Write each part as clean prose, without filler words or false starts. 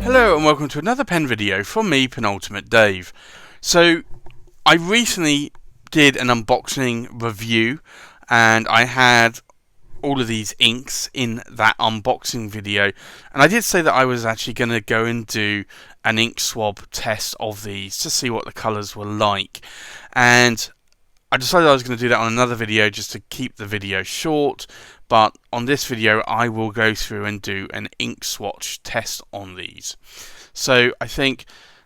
Hello and welcome to another pen video from me, Penultimate Dave. So I recently did an unboxing review and I had all of these inks in that unboxing video, and I did say that I was actually going to go and do an ink swab test of these to see what the colours were like, and I decided I was going to do that on another video just to keep the video short. But on this video I will go through and do an ink swatch test on these. So I think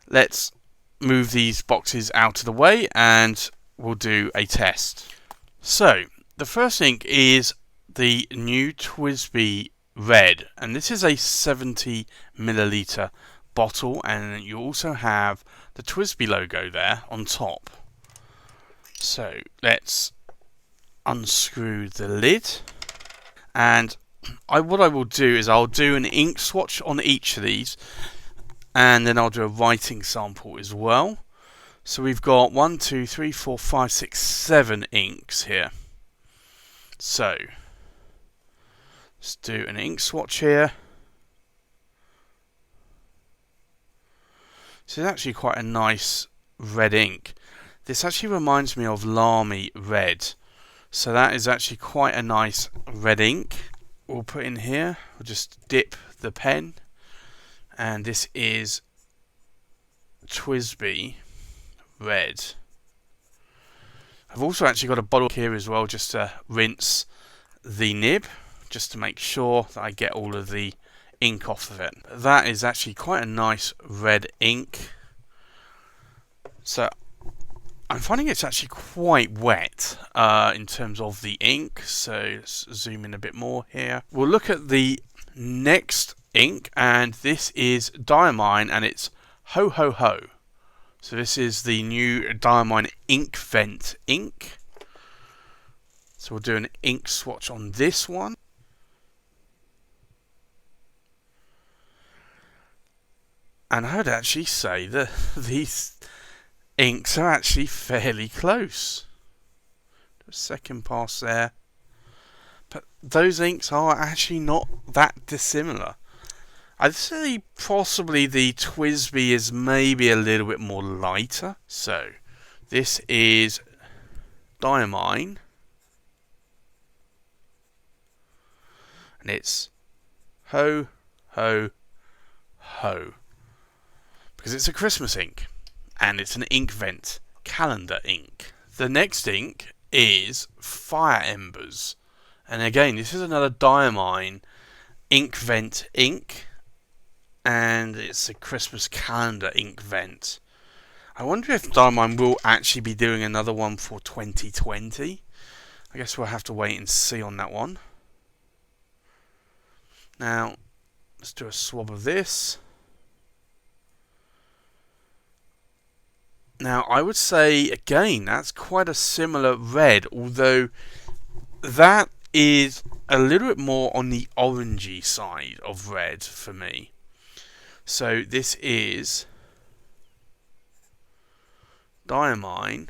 let's move these boxes out of the way and we'll do a test. So the first ink is the new Twisty Red, and this is a 70ml bottle, and you also have the Twisty logo there on top. So let's unscrew the lid. And what I will do is I'll do an ink swatch on each of these, and then I'll do a writing sample as well. So we've got 1, 2, 3, 4, 5, 6, 7 inks here. So let's do an ink swatch here. So it's actually quite a nice red ink. This actually reminds me of Lamy Red. So that is actually quite a nice red ink. We'll put in here, we'll just dip the pen, and this is Twisty Red. I've also actually got a bottle here as well just to rinse the nib, just to make sure that I get all of the ink off of it. That is actually quite a nice red ink. So I'm finding it's actually quite wet in terms of the ink, so let's zoom in a bit more here. We'll look at the next ink, and this is Diamine, and it's Ho Ho Ho. So this is the new Diamine Ink Vent ink. So we'll do an ink swatch on this one. And I would actually say that these inks are actually fairly close. A second pass there. But those inks are actually not that dissimilar. I'd say possibly the Twisty is maybe a little bit more lighter. So this is Diamine, and it's Ho Ho Ho, because it's a Christmas ink. And it's an ink vent calendar ink. The next ink is Fire Embers, and again this is another Diamine ink vent ink, and it's a Christmas calendar ink vent. I wonder if Diamine will actually be doing another one for 2020. I guess we'll have to wait and see on that one. Now let's do a swab of this. Now, I would say, again, that's quite a similar red, although that is a little bit more on the orangey side of red for me. So this is Diamine,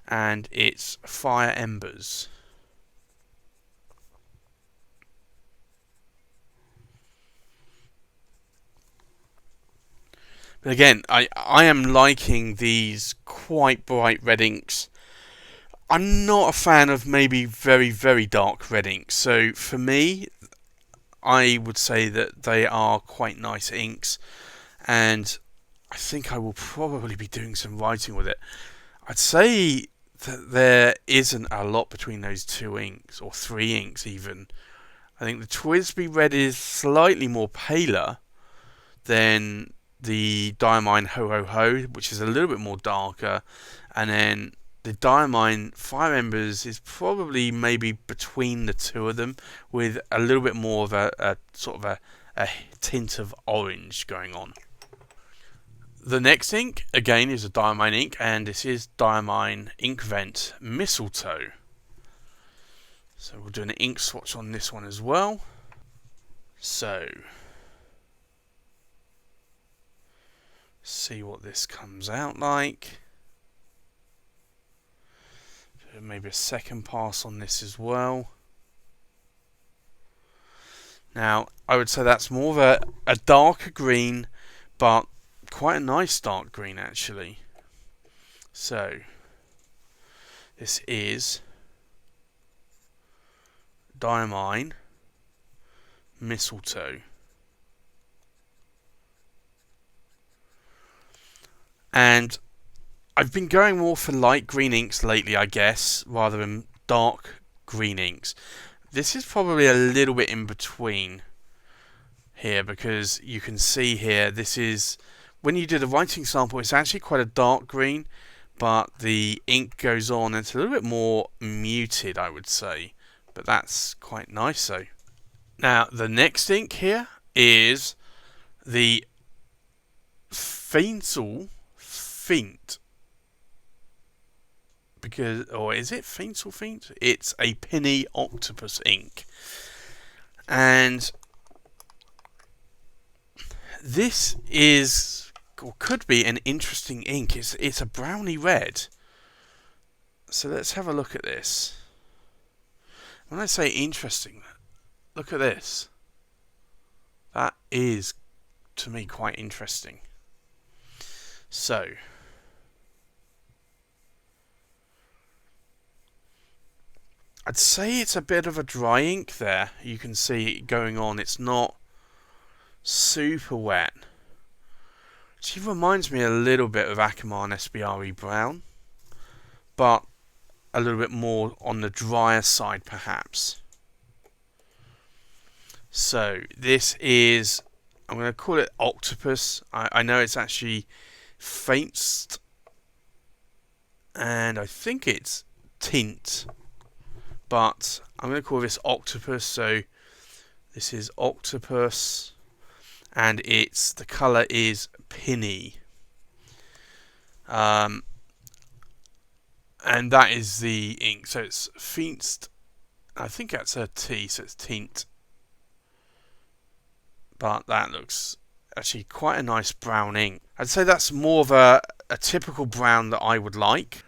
and it's Fire Embers. But again, I am liking these quite bright red inks. I'm not a fan of maybe very, very dark red inks. So for me, I would say that they are quite nice inks. And I think I will probably be doing some writing with it. I'd say that there isn't a lot between those two inks, or three inks even. I think the Twisty Red is slightly more paler than the Diamine Ho Ho Ho, which is a little bit more darker, and then the Diamine Fire Embers is probably maybe between the two of them, with a little bit more of a sort of a tint of orange going on. The next ink again is a Diamine ink, and this is Diamine Ink Vent Mistletoe. So we'll do an ink swatch on this one as well. So see what this comes out like. Maybe a second pass on this as well. Now, I would say that's more of a darker green, but quite a nice dark green actually. So, this is Diamine Mistletoe. And I've been going more for light green inks lately, I guess, rather than dark green inks. This is probably a little bit in between here, because you can see here, this is, when you do the writing sample, it's actually quite a dark green, but the ink goes on and it's a little bit more muted, I would say. But that's quite nice though. Now, the next ink here is the Feint, because, or is it Feint? It's a penny octopus ink, and this is, or could be, an interesting ink. It's a browny red. So let's have a look at this. When I say interesting, look at this. That is, to me, quite interesting. So, I'd say it's a bit of a dry ink there. You can see it going on. It's not super wet. She reminds me a little bit of Akamar SBRE Brown, but a little bit more on the drier side perhaps. So this is, I'm going to call it Octopus. I know it's actually Faint, and I think it's Tint, but I'm going to call this Octopus. So this is Octopus, and the colour is Penny. And that is the ink. So it's Feint. I think that's a T, so it's Tint. But that looks actually quite a nice brown ink. I'd say that's more of a typical brown that I would like.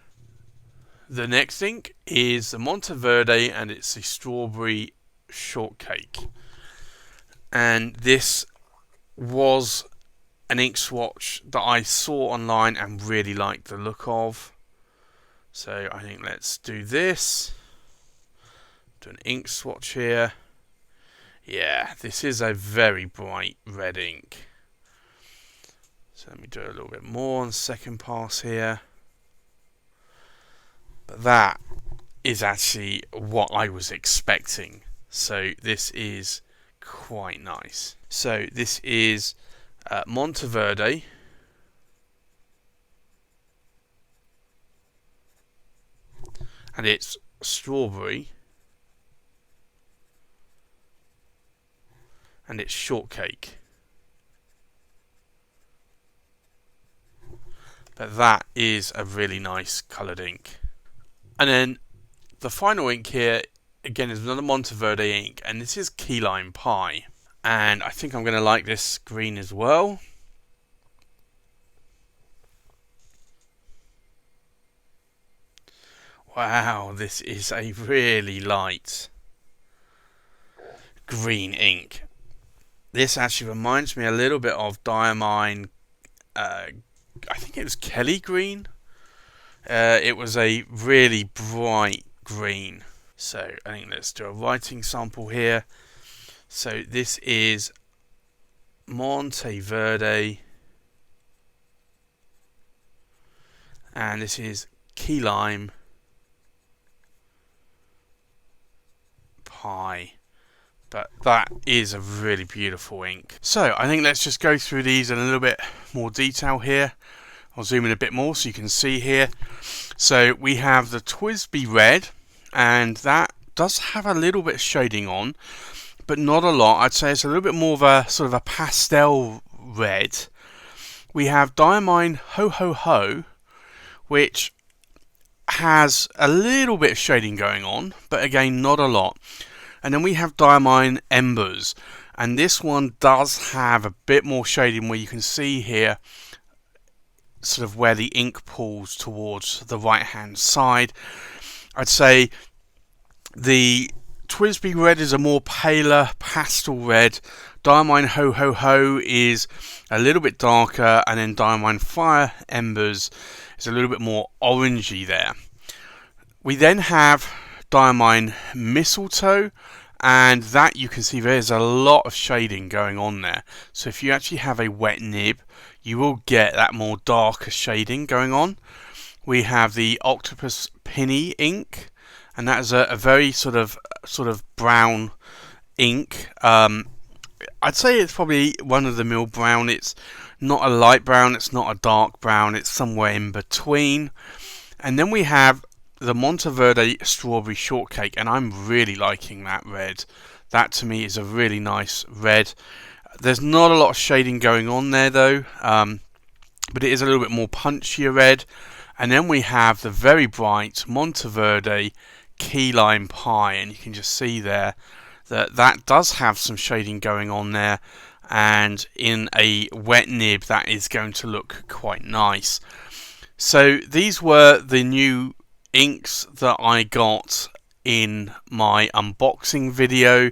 The next ink is the Monteverde, and it's the Strawberry Shortcake. And this was an ink swatch that I saw online and really liked the look of. So I think let's do this. Do an ink swatch here. Yeah, this is a very bright red ink. So let me do a little bit more on the second pass here. But that is actually what I was expecting. So this is quite nice. So this is Monteverde. And it's Strawberry. And it's Shortcake. But that is a really nice coloured ink. And then the final ink here, again, is another Monteverde ink, and this is Key Lime Pie. And I think I'm going to like this green as well. Wow, this is a really light green ink. This actually reminds me a little bit of Diamine, I think it was Kelly green. It was a really bright green. So I think let's do a writing sample here. So this is Monteverde, and this is Key Lime Pie. But that is a really beautiful ink. So I think let's just go through these in a little bit more detail here. I'll zoom in a bit more so you can see here. So we have the Twisty Red, and that does have a little bit of shading on, but not a lot. I'd say it's a little bit more of a sort of a pastel red. We have Diamine Ho Ho Ho, which has a little bit of shading going on, but again not a lot. And then we have Diamine Embers, and this one does have a bit more shading, where you can see here sort of where the ink pulls towards the right hand side. I'd say the Twisty Red is a more paler pastel red. Diamine Ho Ho Ho is a little bit darker, and then Diamine Fire Embers is a little bit more orangey there. We then have Diamine Mistletoe, and that you can see there's a lot of shading going on there. So if you actually have a wet nib, you will get that more darker shading going on. We have the Octopus Penny ink, and that is a very sort of brown ink. I'd say it's probably one of the mill brown. It's not a light brown, it's not a dark brown, it's somewhere in between. And then we have the Monteverde Strawberry Shortcake, and I'm really liking that red. That to me is a really nice red. There's not a lot of shading going on there though, but it is a little bit more punchier red. And then we have the very bright Monteverde Key Lime Pie, and you can just see there that that does have some shading going on there, and in a wet nib that is going to look quite nice. So these were the new inks that I got in my unboxing video.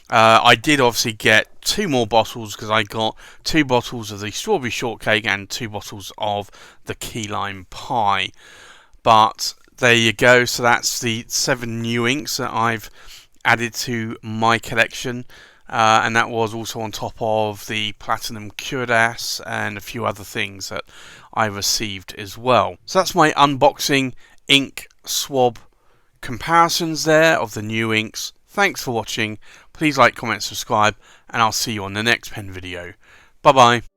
I did obviously get 2 more bottles because I got 2 bottles of the Strawberry Shortcake and 2 bottles of the Key Lime Pie. But there you go, so that's the 7 new inks that I've added to my collection. And that was also on top of the Platinum Curadas and a few other things that I received as well. So that's my unboxing ink swab comparisons there of the new inks. Thanks for watching. Please like, comment, subscribe, and I'll see you on the next pen video. Bye bye.